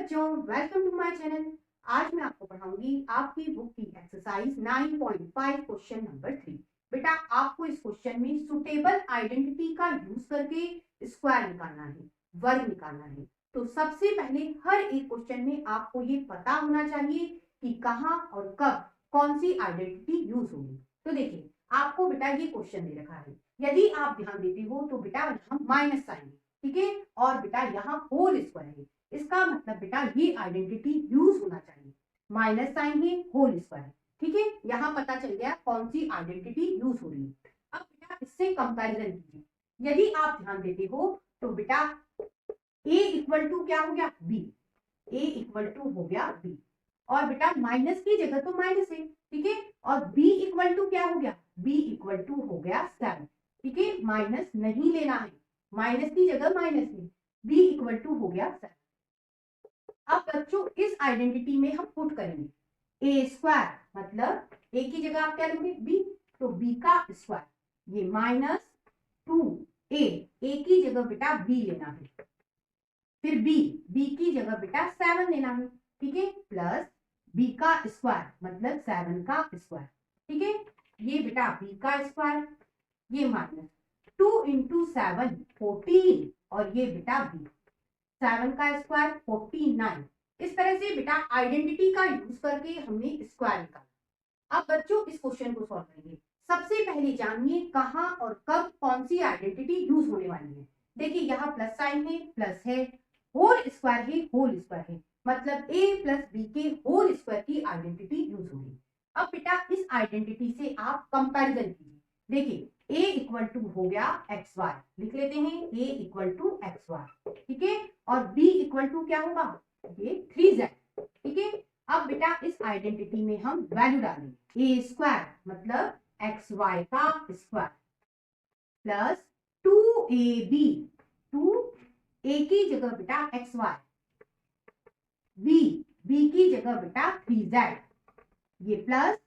बच्चों, welcome to my channel. आज मैं आपको पढ़ाऊंगी आपकी बुक की एक्सरसाइज 9.5 क्वेश्चन नंबर 3। बेटा आपको इस क्वेश्चन में सुटेबल आइडेंटिटी का यूज करके स्क्वायर निकालना है, वर्ग निकालना है। तो सबसे पहले हर एक क्वेश्चन में आपको ये पता होना चाहिए कि कहाँ और कब कौन सी आइडेंटिटी यूज होगी। तो देखिए आपको बेटा ये क्वेश्चन दे रखा है, यदि आप ध्यान देते हो तो बेटा यहाँ माइनस साइन है, ठीक है, और बेटा यहाँ होल स्क्वायर है। इसका मतलब बेटा ये आइडेंटिटी यूज होना चाहिए। माइनस साइन है, होल स्क्वायर, ठीक है, यहाँ पता चल गया कौन सी आइडेंटिटी यूज हो रही है। अब बेटा इससे कंपैरिजन कीजिए। यदि आप ध्यान देते हो तो बेटा a इक्वल टू क्या हो गया b, a इक्वल टू हो गया b, और बेटा माइनस की जगह तो माइनस है, ठीक है, और b इक्वल टू क्या हो गया, b इक्वल टू हो गया 7, ठीक है, माइनस नहीं लेना है, माइनस की जगह माइनस है, b इक्वल टू हो गया 7। अब बच्चों इस आइडेंटिटी में हम पुट करेंगे ए स्क्वायर, मतलब ए की जगह आप क्या लोगे बी, तो बी का स्क्वायर, ये माइनस 2a, ए की जगह बेटा बी लेना है, फिर बी की जगह बेटा 7 लेना है, ठीक है, प्लस बी का स्क्वायर मतलब 7 का स्क्वायर, ठीक है, ये बेटा बी का स्क्वायर, ये माइनस 2 इंटू 7 14, और ये बेटा बी 7 का स्क्वायर 49। इस तरह से बेटा आइडेंटिटी का यूज करके हमने स्क्वायर निकाला। अब बच्चों इस क्वेश्चन को सॉल्व करेंगे। सबसे पहले जानिए कहां और कब कौन सी आइडेंटिटी यूज होने वाली है। देखिए यहाँ प्लस साइन है, प्लस है, होल स्क्वायर है, होल स्क्वायर है, मतलब a प्लस बी के होल स्क्वायर की आइडेंटिटी यूज होगी। अब बेटा इस आइडेंटिटी से आप कंपैरिजन कीजिए। देखिए a इक्वल टू हो गया एक्स वाई, लिख लेते हैं a equal to x y, ठीक है, और b इक्वल टू क्या होगा, ये 3z, ठीक है। अब बेटा इस आइडेंटिटी में हम वैल्यू डालेंगे, a स्क्वायर मतलब एक्स वाई का स्क्वायर प्लस 2ab, 2a की जगह बेटा एक्स वाई, b की जगह बेटा 3z, ये प्लस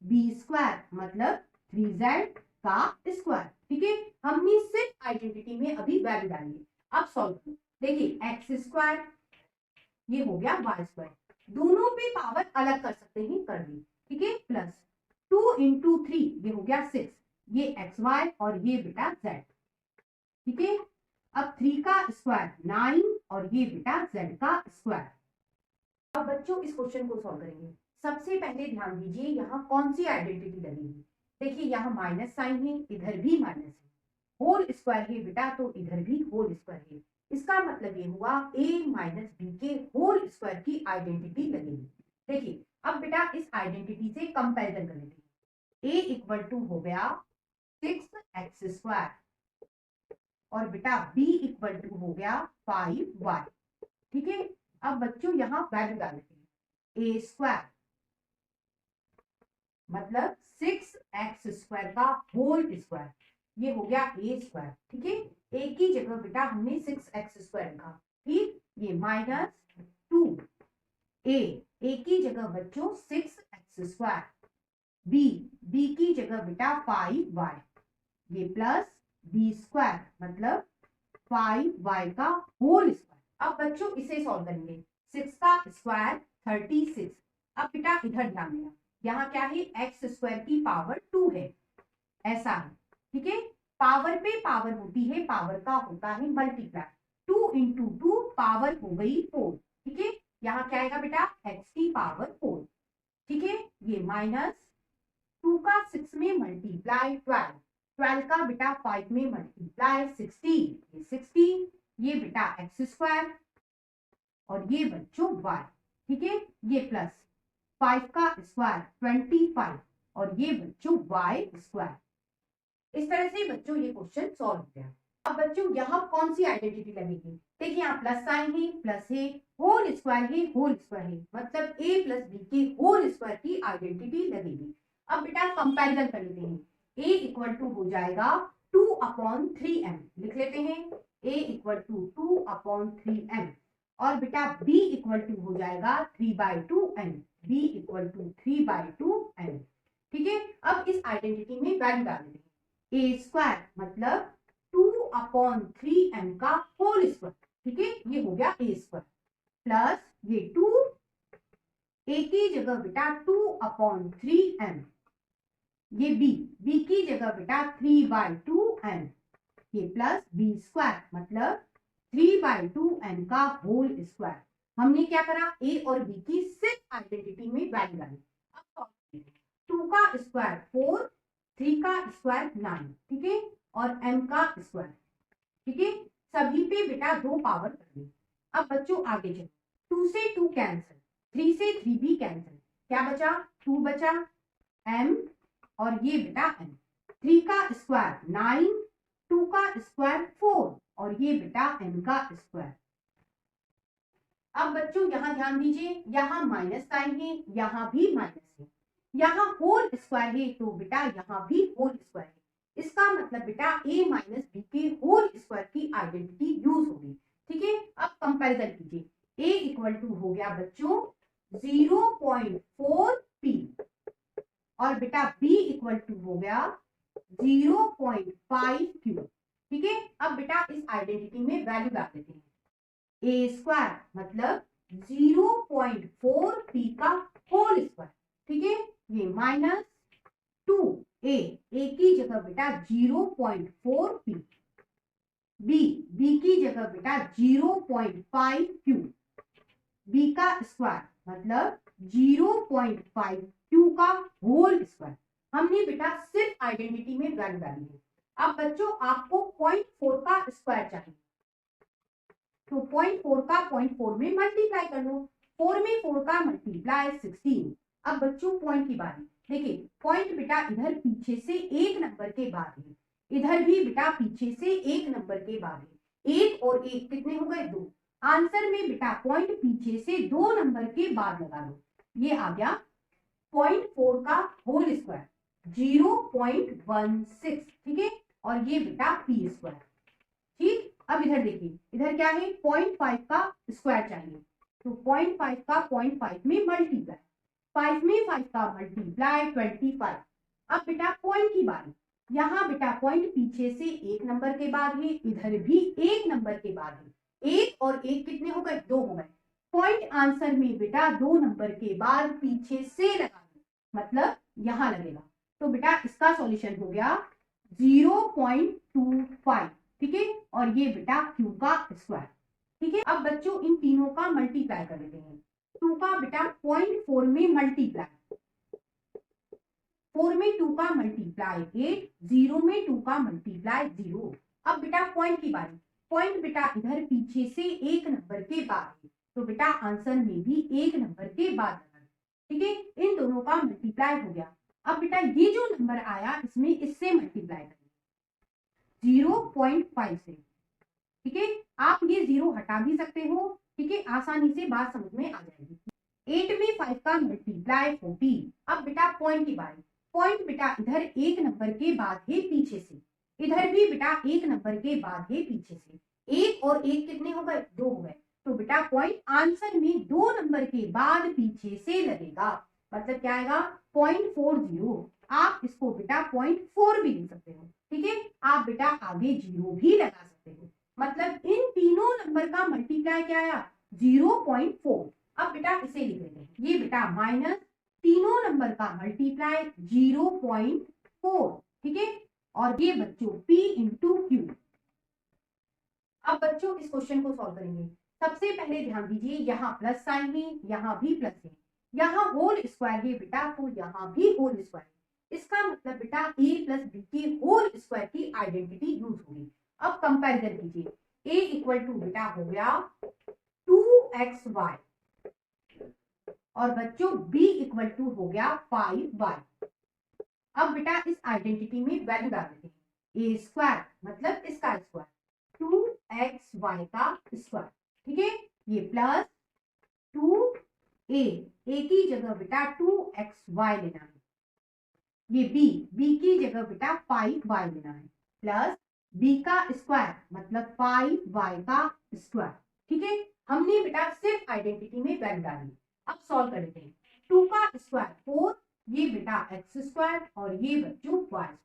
b स्क्वायर मतलब 3z का स्क्वायर, ठीक है। हमने सिर्फ आइडेंटिटी में अभी वैल्यू डाली है। अब सॉल्व करो। देखिए एक्स स्क्वायर ये हो गया वाई स्क्वायर, दोनों पे पावर अलग कर सकते हैं, कर दी, ठीक है, प्लस 2 इंटू 3 ये हो गया 6, ये एक्स वाई और ये बेटा z, ठीक है। अब 3 का स्क्वायर 9 और ये बेटा z का स्क्वायर। अब बच्चों इस क्वेश्चन को सॉल्व करेंगे। सबसे पहले ध्यान दीजिए यहाँ कौन सी आइडेंटिटी लगेगी। देखिए यहाँ माइनस साइन है, इधर भी माइनस है, होल स्क्वायर है बेटा तो इधर भी होल स्क्वायर है। इसका मतलब ये हुआ a माइनस बी के होल स्क्वायर की आइडेंटिटी लगेगी। देखिए अब बेटा इस आइडेंटिटी से कंपैरिजन कर लेते हैं। a इक्वल टू हो गया 6x स्क्वायर और बेटा b इक्वल टू हो गया 5y, ठीक है। अब बच्चों यहाँ वैल्यू डाल देते हैं, a स्क्वायर मतलब 6x स्क्वायर का होल स्क्वायर, ये हो गया a स्क्वायर, ठीक है, a की जगह बेटा हमने 6x स्क्वायर लिखा, ठीक, ये माइनस 2a की जगह बच्चों 6x स्क्वायर, b की जगह बेटा 5y, ये प्लस b स्क्वायर मतलब 5y का होल स्क्वायर। अब बच्चों इसे सॉल्व करेंगे, 6 का स्क्वायर 36। अब बेटा इधर ध्यान देना, यहाँ क्या है, एक्स स्क्वायर की पावर 2 है, ऐसा है, ठीक है, पावर पे पावर होती है, पावर का होता है मल्टीप्लाई, 2 इंटू 2 पावर हो गई 4, ठीक है, यहाँ क्या आएगा बेटा एक्स की पावर 4, ठीक है, ये माइनस 2 का 6 में मल्टीप्लाई 12, 12 का बेटा 5 में मल्टीप्लाई 60, ये 60, ये बेटा एक्स स्क्वायर और ये बच्चों y, ठीक है, ये प्लस 5 का स्क्वायर 25 और ये बच्चों y स्क्वायर। इस तरह से बच्चों ये क्वेश्चन सॉल्व हो गया। अब बच्चों यहाँ कौन सी आइडेंटिटी लगेगी। देखिए यहाँ प्लस साइन है, प्लस है, होल स्क्वायर है, होल स्क्वायर है, मतलब a प्लस बी के होल स्क्वायर की आइडेंटिटी लगेगी। अब बेटा कंपैरिजन कर लेते हैं, a इक्वल टू हो जाएगा 2/3m, लिख लेते हैं a इक्वल टू 2/3m, और बेटा b इक्वल टू हो जाएगा 3/2n, b equal to 3/2n, ठीक है। अब इस आइडेंटिटी में वैल्यू डाल देते हैं, a स्क्वायर मतलब 2/3m का होल स्क्वायर, ठीक है, ये हो गया a स्क्वायर, प्लस जगह बेटा 2/3m, ये b की जगह बेटा 3/2m, ये प्लस b स्क्वायर मतलब 3/2m का होल स्क्वायर। हमने क्या करा, a और b की सिर्फ आइडेंटिटी में वैल्यू डाली। अब 2 का स्क्वायर 4, 3 का स्क्वायर 9, ठीक है, और m का स्क्वायर, ठीक है, सभी पे बेटा 2 पावर कर दी। अब बच्चों आगे चलो, 2 से 2 कैंसिल, 3 से 3 भी कैंसिल, क्या बचा, 2 बचा, m और ये बेटा m, 3 का स्क्वायर 9, 2 का स्क्वायर 4 और ये बेटा m का स्क्वायर। अब बच्चों यहां ध्यान दीजिए, यहां माइनस साइन है, यहां भी माइनस है, यहां होल स्क्वायर है तो बेटा यहां भी होल स्क्वायर है। इसका मतलब बेटा a माइनस बी के होल स्क्वायर की आइडेंटिटी यूज होगी, ठीक है। अब कंपैरिजन कीजिए, a इक्वल टू हो गया बच्चों 0.4p और बेटा b इक्वल टू हो गया 0.5q, ठीक है। अब बेटा इस आइडेंटिटी में वैल्यू डाल देते हैं, a स्क्वायर मतलब 0.4p का होल स्क्वायर, ठीक है, ये माइनस 2a, a की जगह बेटा 0.4p, b की जगह बेटा 0.5q, b का स्क्वायर मतलब 0.5q का होल स्क्वायर। हमने बेटा सिर्फ आइडेंटिटी में वैल्यू डाली है। अब बच्चों आपको 0.4 का स्क्वायर चाहिए, तो 0.4 का 0.4 में मल्टीप्लाई कर लो, 4 में 4 का मल्टीप्लाई 16। अब बच्चों पॉइंट की बारी, देखिए पॉइंट बेटा इधर पीछे से एक नंबर के बाद है, इधर भी बेटा पीछे से एक नंबर के बाद है, एक और एक कितने हो गए, 2। आंसर में बेटा पॉइंट पीछे से 2 नंबर के बाद लगा लो, ये आ गया 0.4 का होल स्क्वायर 0.16, ठीक है, और ये बेटा p स्क्वायर, ठीक। अब इधर देखिए, इधर क्या है, 0.5 का स्क्वायर चाहिए, तो 0.5 का 0.5 में मल्टीप्लाई, 5 में 5 का मल्टीप्लाई 25। अब बेटा पॉइंट की बारी, यहाँ बेटा पॉइंट पीछे से एक नंबर के बाद है, इधर भी एक नंबर के बाद है, एक और एक कितने हो गए, 2 हो गए। पॉइंट आंसर में बेटा 2 नंबर के बाद पीछे से लगा दो, मतलब यहां लगेगा, तो बेटा इसका सॉल्यूशन हो गया 0.25, ठीक है, और ये बेटा q का स्क्वायर, ठीक है। अब बच्चों इन तीनों का मल्टीप्लाई कर लेते हैं, 2 का बेटा 0.4 में मल्टीप्लाई, 4 में 2 का मल्टीप्लाई 8, 0 में 2 का मल्टीप्लाई 0। अब बेटा पॉइंट की बारी, पॉइंट बेटा इधर पीछे से एक नंबर के बाद है, तो बेटा आंसर में भी एक नंबर के बाद लगा, ठीक है, इन दोनों का मल्टीप्लाई हो गया। अब बेटा ये जो नंबर आया इसमें इससे मल्टीप्लाई करें 0.5 से, ठीक है, आप ये 0 हटा भी सकते हो, ठीक है, आसानी से बात समझ में आ जाएगी। 8 में 5 का मल्टीप्लाई 40। अब बेटा पॉइंट की बारी, पॉइंट बेटा इधर एक नंबर के बाद है पीछे से, इधर भी बेटा एक नंबर के बाद है पीछे से, एक और एक कितने हो गए, 2 हो गए, तो बेटा पॉइंट आंसर में 2 नंबर के बाद पीछे से लगेगा, मतलब क्या आएगा 0.40। आप इसको बेटा 0.4 भी लिख सकते हो, ठीक है, आप बेटा आगे 0 भी लगा सकते हो, मतलब इन तीनों नंबर का मल्टीप्लाई क्या आया 0.4। अब बेटा इसे लिख लेते हैं, ये बेटा माइनस तीनों नंबर का मल्टीप्लाई 0.4, ठीक है, और ये बच्चों p इंटू क्यू। अब बच्चों इस क्वेश्चन को सॉल्व करेंगे, सबसे पहले ध्यान दीजिए यहाँ प्लस साइन है, यहाँ भी प्लस है, यहाँ होल स्क्वायर है बेटा, तो यहाँ भी होल स्क्वायर है, इसका मतलब बेटा a प्लस बी की होल स्क्वायर की आइडेंटिटी यूज होगी। अब कंपैरिजन कीजिए, a इक्वल टू बेटा हो गया 2xy और बच्चों b इक्वल टू हो गया 5y। अब बेटा इस आइडेंटिटी में वैल्यू डाल देते हैं, a स्क्वायर मतलब इसका स्क्वायर 2xy का स्क्वायर, ठीक है, ये प्लस 2a, a की जगह बेटा 2xy लेना है, ये b की जगह बेटा 5y लेना है, प्लस b का स्क्वायर मतलब 5y का स्क्वायर, ठीक है। हमने बेटा सिर्फ आइडेंटिटी में वैल्यू डाली। अब सॉल्व कर लेते हैं, 2 का स्क्वायर 4, ये बेटा x स्क्वायर और ये बच्चों y स्क्वायर,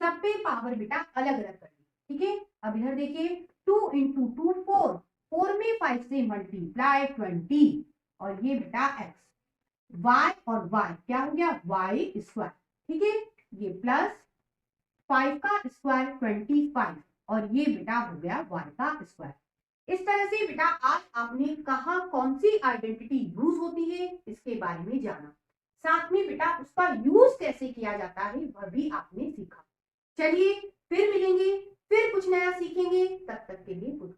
सब पे पावर बेटा अलग अलग कर ली, ठीक है। अब इधर देखिए 2 इंटू 2 4, 4 में 5 से मल्टीप्लाई 20 और ये बेटा x, y और y क्या हो गया y स्क्वायर, ठीक है, ये प्लस 5 का स्क्वायर 25 और ये बेटा हो गया y का स्क्वायर। इस तरह से बेटा आज आपने कहा कौन सी आइडेंटिटी यूज होती है इसके बारे में जाना, साथ में बेटा उसका यूज कैसे किया जाता है वह भी आपने सीखा। चलिए फिर मिलेंगे, फिर कुछ नया सीखेंगे, तब तक के लिए गुड।